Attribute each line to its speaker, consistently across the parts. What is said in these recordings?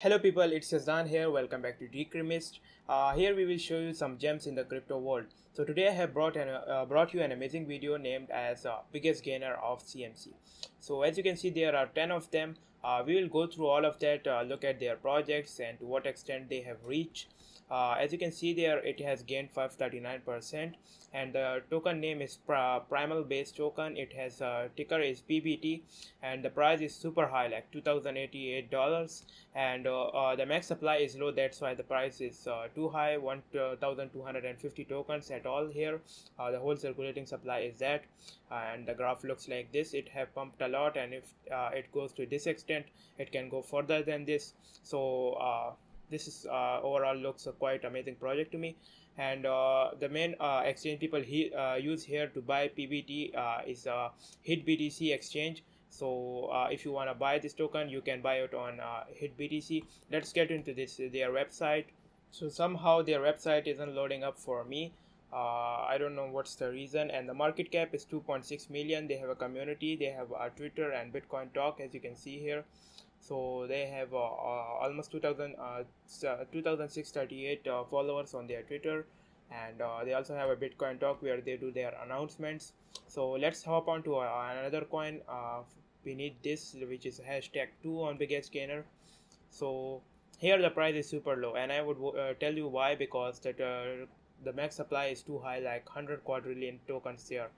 Speaker 1: Hello people, it's Yazdan here. Welcome back to Decremist. Here we will show you some gems in the crypto world. So today I have brought you an amazing video named as biggest gainer of CMC. So as you can see, there are 10 of them. We will go through all of that, look at their projects and to what extent they have reached. As you can see there, it has gained 539%, and the token name is Primal Base Token. It has ticker is PBT, and the price is super high, like $2,088, and the max supply is low. That's why the price is too high, 1,250 tokens at all here. The whole circulating supply is that, and the graph looks like this. It have pumped a lot, and if it goes to this extent, it can go further than this. So this is overall looks a quite amazing project to me. And the main exchange people use here to buy PBT is HitBTC exchange. So if you want to buy this token, you can buy it on HitBTC. Let's get into this their website. So somehow their website isn't loading up for me. I don't know what's the reason. And the market cap is 2.6 million. They have a community. They have Twitter and Bitcoin Talk, as you can see here. So they have almost 2638 followers on their Twitter, and they also have a Bitcoin Talk where they do their announcements. So let's hop on to another coin beneath this, which is hashtag 2 on biggest gainer. So here the price is super low, and I would tell you why, because that the max supply is too high, like 100 quadrillion tokens there,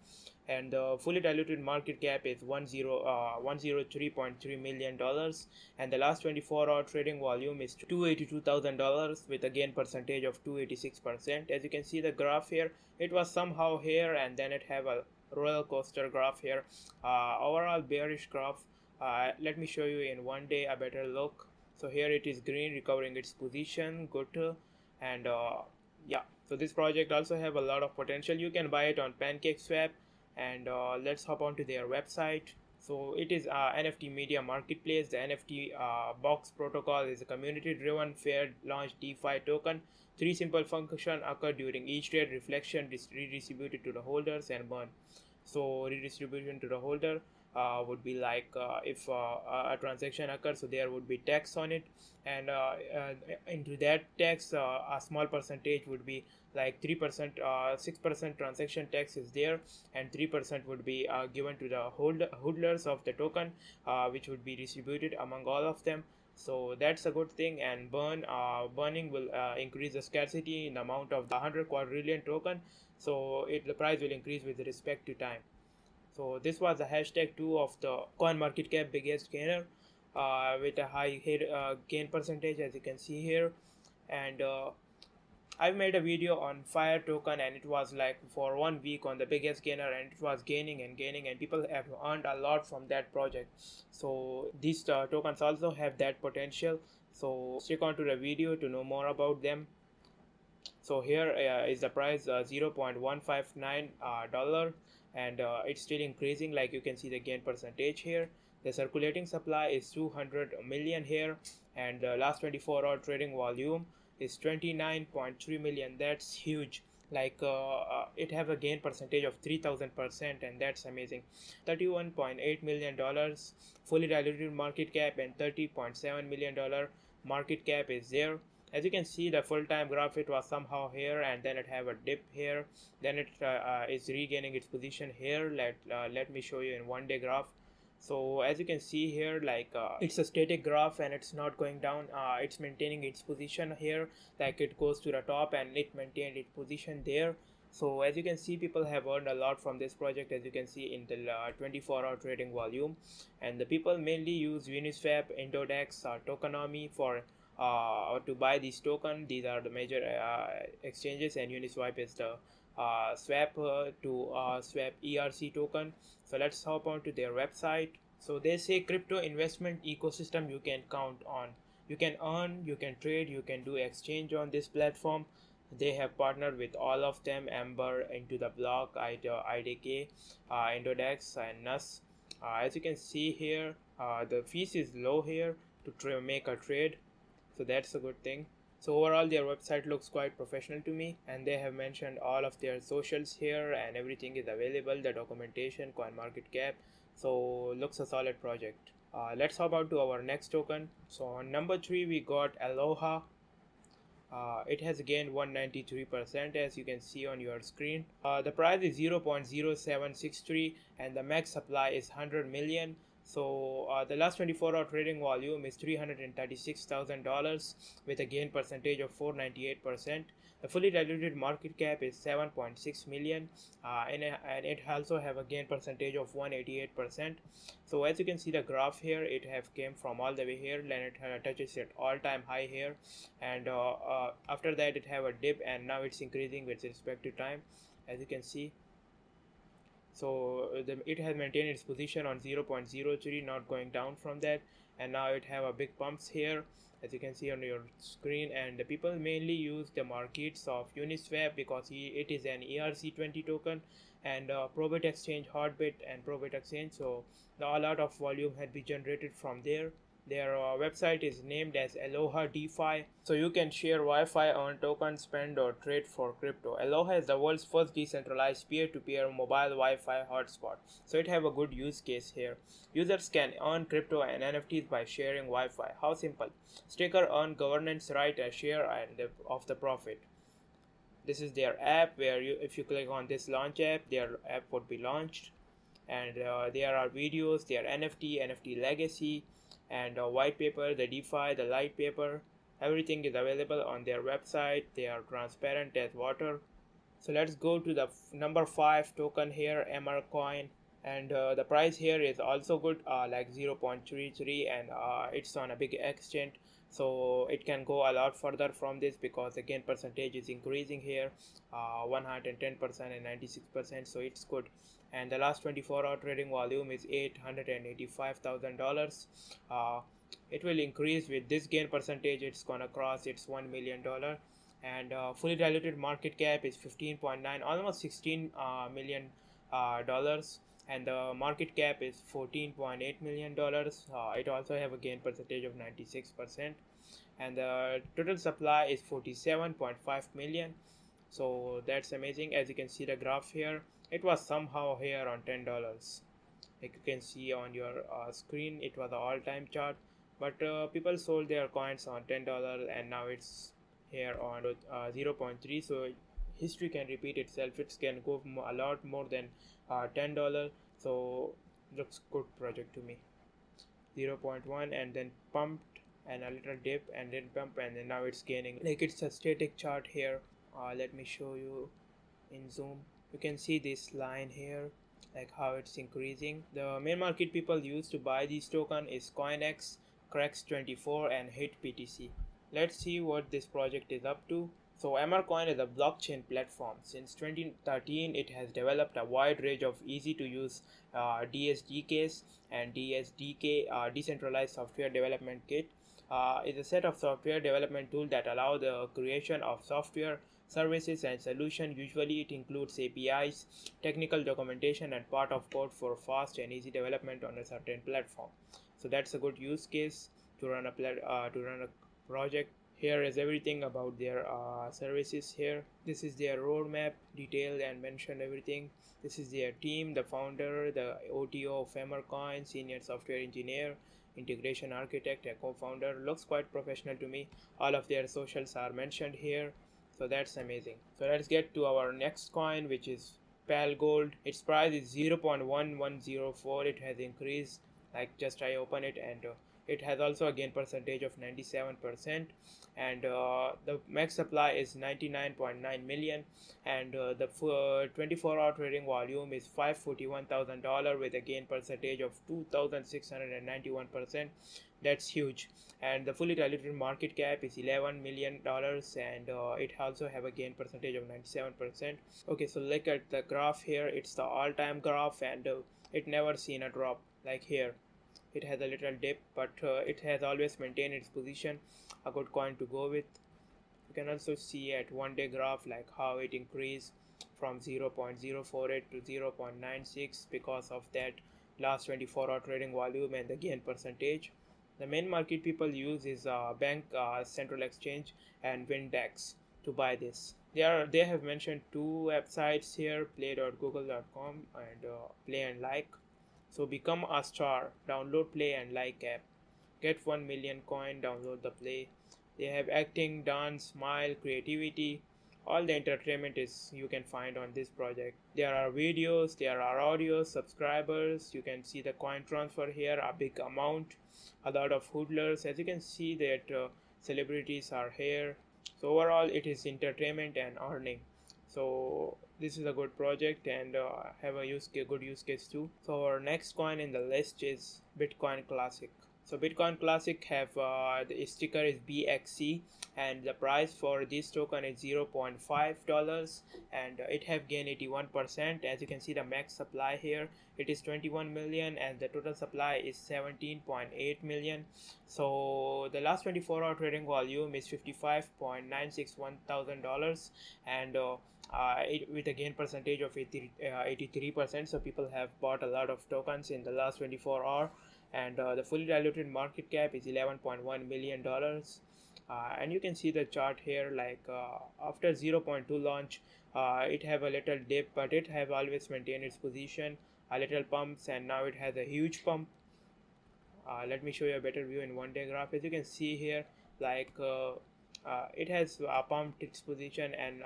Speaker 1: and the fully diluted market cap is 103.3 million dollars, and the last 24-hour trading volume is $282,000 with a gain percentage of 286%. As you can see the graph here, it was somehow here, and then it have a roller coaster graph here, overall bearish graph. Let me show you in one day a better look. So here it is green, recovering its position, good. And yeah, so this project also have a lot of potential. You can buy it on PancakeSwap, and let's hop on to their website. So it is NFT media marketplace. The NFT box protocol is a community driven fair launch DeFi token. Three simple functions occur during each trade: reflection, redistributed to the holders, and burn. So redistribution to the holder would be like if a transaction occurs, so there would be tax on it, and into that tax a small percentage would be like 3%, 6% transaction tax is there, and 3% would be given to the holders of the token, which would be distributed among all of them. So that's a good thing. And burning will increase the scarcity in the amount of the 100 quadrillion token, so the price will increase with respect to time. So this was the hashtag 2 of the coin market cap biggest gainer, with a high gain percentage, as you can see here. And I've made a video on Fire token, and it was like for 1 week on the biggest gainer, and it was gaining and gaining, and people have earned a lot from that project. So these tokens also have that potential. So stick on to the video to know more about them. So here is the price, 0.159 dollar, and it's still increasing, like you can see the gain percentage here. The circulating supply is 200 million here, and the last 24-hour trading volume is 29.3 million. That's huge. Like it have a gain percentage of 3000%, and that's amazing. 31.8 million dollars fully diluted market cap, and 30.7 million dollar market cap is there. As you can see, the full-time graph, it was somehow here, and then it have a dip here, then it is regaining its position here. Let me show you in 1 day graph. So as you can see here, like it's a static graph, and it's not going down. It's maintaining its position here, like it goes to the top and it maintained its position there. So as you can see, people have earned a lot from this project, as you can see in the 24-hour trading volume. And the people mainly use Uniswap, Indodex, Tokenomics for to buy these token. These are the major exchanges, and Uniswap is the swap to swap ERC token. So let's hop on to their website. So they say crypto investment ecosystem you can count on. You can earn, you can trade, you can do exchange on this platform. They have partnered with all of them: Ember, Into the Block, IDK, Indodex, and NUS. As you can see here, the fees is low here to make a trade, so that's a good thing. So overall their website looks quite professional to me, and they have mentioned all of their socials here, and everything is available, the documentation, coin market cap. So looks a solid project. Let's hop out to our next token. So on number 3 we got Aloha. It has gained 193% as you can see on your screen. The price is 0.0763 and the max supply is 100 million. So the last 24-hour trading volume is $336,000 with a gain percentage of 498%. The fully diluted market cap is 7.6 million, and it also have a gain percentage of 188%. So as you can see the graph here, it have came from all the way here, and it touches at all-time high here, and after that it have a dip, and now it's increasing with respect to time, as you can see. So it has maintained its position on 0.03, not going down from that, and now it have a big pumps here, as you can see on your screen. And the people mainly use the markets of Uniswap because it is an ERC20 token, and Probit Exchange, Hotbit, and Probit Exchange. So a lot of volume had been generated from there. Their website is named as Aloha DeFi, so you can share Wi-Fi, earn tokens, spend or trade for crypto. Aloha is the world's first decentralized peer-to-peer mobile Wi-Fi hotspot, so it have a good use case here. Users can earn crypto and NFTs by sharing Wi-Fi. How simple? Staker earn governance right, a share of the profit. This is their app where if you click on this launch app, their app would be launched, and there are videos, their NFT legacy, and white paper, the DeFi, the light paper. Everything is available on their website. They are transparent as water. So let's go to the number 5 token here, MR coin, and the price here is also good, like 0.33, and it's on a big exchange, so it can go a lot further from this because the gain percentage is increasing here, 110% and 96%, so it's good. And the last 24-hour trading volume is $885,000. It will increase with this gain percentage. It's gonna cross its $1 million, and fully diluted market cap is 15.9, almost 16 million dollars, and the market cap is 14.8 million dollars. It also have a gain percentage of 96%, and the total supply is 47.5 million. So that's amazing. As you can see the graph here, it was somehow here on $10, like you can see on your screen. It was an all-time chart, but people sold their coins on $10, and now it's here on 0.3. So history can repeat itself. It can go a lot more than $10. So looks good project to me. 0.1 and then pumped and a little dip and then pump, and then now it's gaining, like it's a static chart here. Let me show you in zoom. You can see this line here, like how it's increasing. The main market people use to buy these token is CoinX, Crex24, and HitPTC. Let's see what this project is up to. So MRCoin is a blockchain platform. Since 2013, it has developed a wide range of easy to use DSDKs, and DSDK, decentralized software development kit, is a set of software development tools that allow the creation of software, services, and solutions. Usually it includes APIs, technical documentation, and part of code for fast and easy development on a certain platform. So that's a good use case to run a project. Here is everything about their services here. This is their roadmap, detailed and mentioned everything. This is their team, the founder, the OTO of MRCoin, senior software engineer, integration architect, a co-founder. Looks quite professional to me. All of their socials are mentioned here, so that's amazing. So let's get to our next coin, which is PAL Gold. Its price is 0.1104. It has increased, like just I open it, and it has also a gain percentage of 97%, and the max supply is 99.9 million, and the 24-hour trading volume is $541,000 with a gain percentage of 2,691%. That's huge. And the fully diluted market cap is $11 million, and it also have a gain percentage of 97%. Okay, so look at the graph here. It's the all-time graph, and it never seen a drop like here. It has a little dip, but it has always maintained its position. A good coin to go with. You can also see at 1-day graph like how it increased from 0.048 to 0.96 because of that last 24-hour trading volume and the gain percentage. The main market people use is Bank Central Exchange and Windex to buy this. They have mentioned two websites here, play.google.com and Play and Like. So become a star, download, play and like app. Get 1 million coin, download the play. They have acting, dance, smile, creativity. All the entertainment is you can find on this project. There are videos, there are audios, subscribers. You can see the coin transfer here, a big amount, a lot of hoodlers. As you can see that celebrities are here. So overall, it is entertainment and earning. So this is a good project and have a good use case too. So our next coin in the list is Bitcoin Classic. So Bitcoin Classic have the sticker is BXC and the price for this token is $0.5 and it have gained 81%. As you can see the max supply here, it is 21 million and the total supply is 17.8 million. So the last 24-hour trading volume is $55.961,000 and with a gain percentage of 83%. So people have bought a lot of tokens in the last 24 hour and the fully diluted market cap is $11.1 million. And you can see the chart here, like after 0.2 launch, it have a little dip, but it have always maintained its position, a little pumps, and now it has a huge pump. Let me show you a better view in 1 day graph. As you can see here, like it has pumped its position and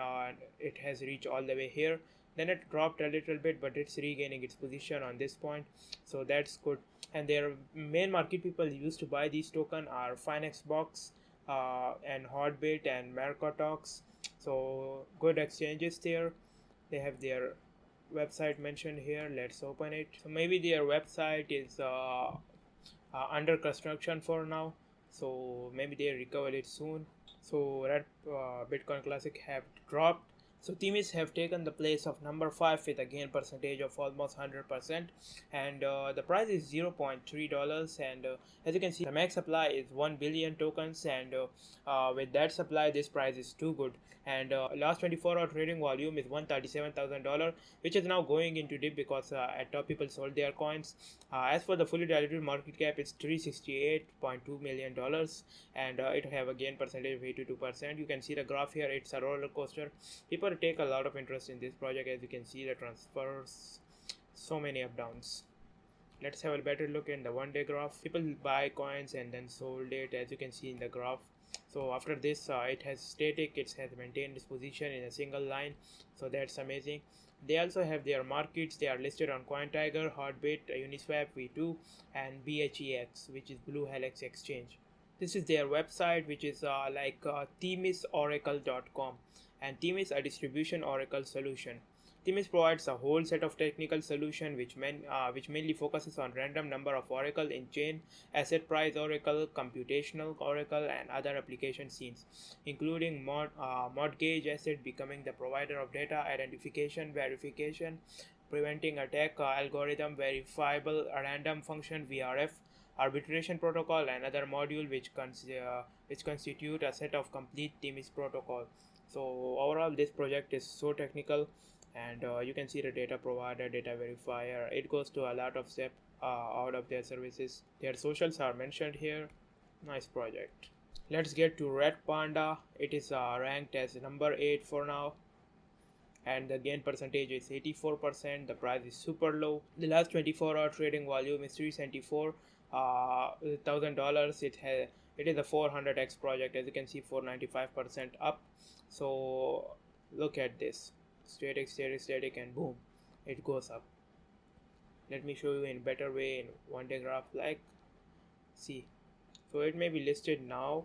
Speaker 1: it has reached all the way here. Then it dropped a little bit, but it's regaining its position on this point, so that's good. And their main market people used to buy these token are Finexbox and Hotbit and Mercatox. So good exchanges there. They have their website mentioned here. Let's open it. So maybe their website is under construction for now, so maybe they recover it soon. So red Bitcoin Classic have dropped. So Themis have taken the place of number 5 with a gain percentage of almost 100%, and the price is $0.3. And as you can see, the max supply is 1 billion tokens, and with that supply, this price is too good. And last 24-hour trading volume is $137,000, which is now going into dip because at top people sold their coins. As for the fully diluted market cap, it's $368.2 million, and it have a gain percentage of 82%. You can see the graph here, it's a roller coaster. People take a lot of interest in this project. As you can see the transfers, so many up downs. Let's have a better look in the 1 day graph. People buy coins and then sold it, as you can see in the graph. So after this it has static, it has maintained its position in a single line, so that's amazing. They also have their markets. They are listed on CoinTiger, Hotbit, Uniswap V2 and BHEX, which is Blue Helix Exchange. This is their website, which is themisoracle.com, and Themis a distribution oracle solution. Themis provides a whole set of technical solution which mainly focuses on random number of oracle in chain, asset price oracle, computational oracle, and other application scenes, including mortgage asset, becoming the provider of data identification, verification, preventing attack, algorithm, verifiable random function VRF, arbitration protocol, and other module which constitute a set of complete Themis protocol. So overall, this project is so technical, and you can see the data provider, data verifier. It goes to a lot of steps out of their services. Their socials are mentioned here. Nice project. Let's get to Red Panda. It is ranked as number 8 for now, and the gain percentage is 84%. The price is super low. The last 24-hour trading volume is $374,000. It is a 400x project. As you can see, 495% up. So look at this, static, and boom, it goes up. Let me show you in better way in 1 day graph. Like, see, so it may be listed now,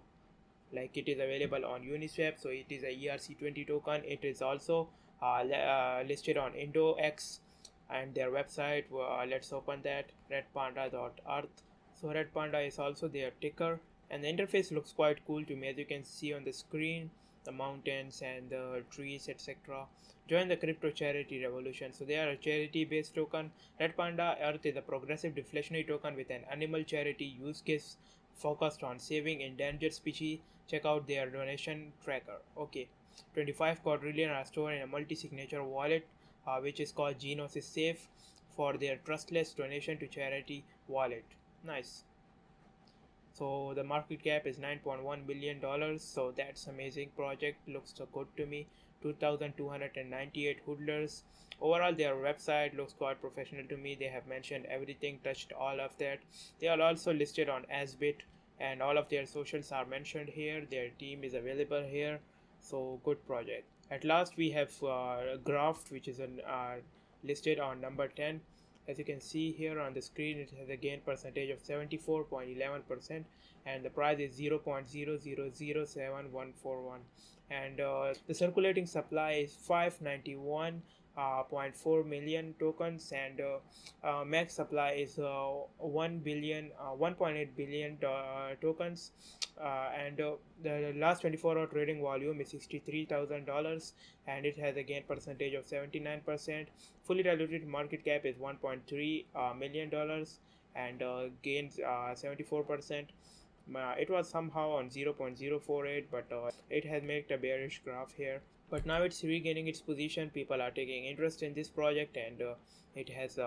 Speaker 1: like it is available on Uniswap. So it is a ERC20 token. It is also listed on IndoX and their website. Let's open that, redpanda.earth. So Red Panda is also their ticker, and the interface looks quite cool to me. As you can see on the screen, the mountains and the trees, etc. Join the crypto charity revolution. So they are a charity based token. Red Panda Earth is a progressive deflationary token with an animal charity use case focused on saving endangered species. Check out their donation tracker. Okay, 25 quadrillion are stored in a multi-signature wallet which is called Genesis Safe for their trustless donation to charity wallet. Nice. So the market cap is $9.1 billion. So that's amazing project. Looks so good to me. 2,298 hodlers. Overall, their website looks quite professional to me. They have mentioned everything, touched all of that. They are also listed on Asbit, and all of their socials are mentioned here. Their team is available here. So good project. At last, we have Graft, which is listed on number 10. As you can see here on the screen, it has a gain percentage of 74.11%, and the price is 0.000741, and the circulating supply is 591.4 million tokens, and max supply is 1.8 billion tokens, and the last 24-hour trading volume is $63,000, and it has a gain percentage of 79%. Fully diluted market cap is $1.3 million, and gains 74%. It was somehow on 0.048, but it has made a bearish graph here. But now it's regaining its position. People are taking interest in this project, and it has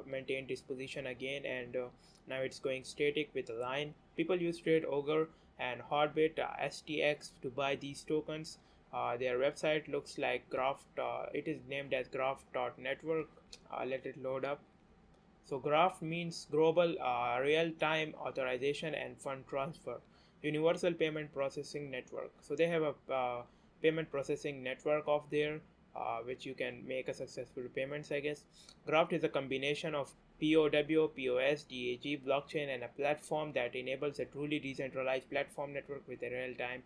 Speaker 1: maintained its position again, and now it's going static with a line. People use Trade Augur and Hotbit STX to buy these tokens. Their website looks like Graph. It is named as Graph.network. Let it load up. So Graph means Global Real-Time Authorization and Fund Transfer Universal Payment Processing Network. So they have a payment processing network of there, which you can make a successful payments, I guess. Graft is a combination of POW, POS, DAG, blockchain, and a platform that enables a truly decentralized platform network with a real-time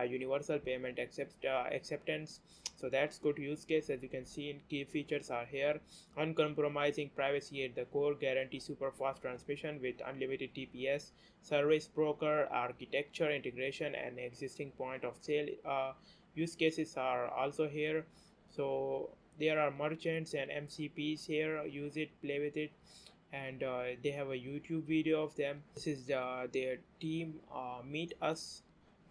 Speaker 1: universal payment acceptance. So that's good use case. As you can see, in key features are here: uncompromising privacy at the core, guarantee super fast transmission with unlimited TPS, service broker architecture integration, and existing point of sale use cases are also here. So there are merchants and MCPs here. Use it, play with it, and they have a YouTube video of them. This is their team. Meet us.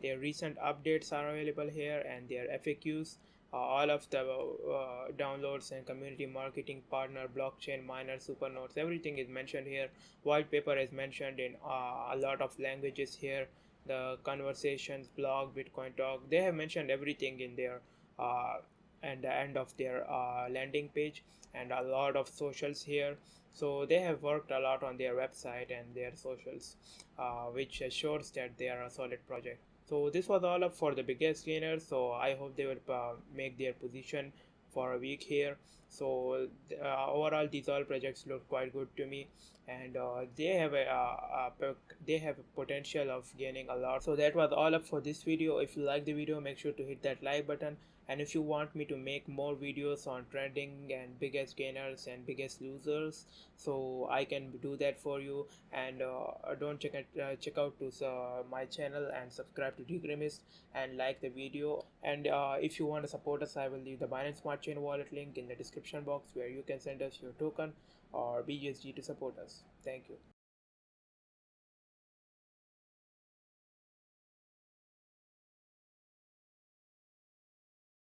Speaker 1: Their recent updates are available here, and their FAQs. All of the downloads and community marketing partner, blockchain miner, supernodes, everything is mentioned here. White paper is mentioned in a lot of languages here. The conversations, blog, Bitcoin talk, they have mentioned everything in their uh, and the end of their landing page, and a lot of socials here. So they have worked a lot on their website and their socials, which assures that they are a solid project. So this was all up for the biggest gainers. So I hope they will make their position for a week here. So overall, these all projects look quite good to me, and they have a potential of gaining a lot. So that was all up for this video. If you like the video, make sure to hit that like button, and if you want me to make more videos on trending and biggest gainers and biggest losers, so I can do that for you. And don't check out to my channel and subscribe to Dgrimist and like the video. And if you want to support us, I will leave the Binance Smart Chain wallet link in the description box, where you can send us your token or BUSD to support us. Thank you.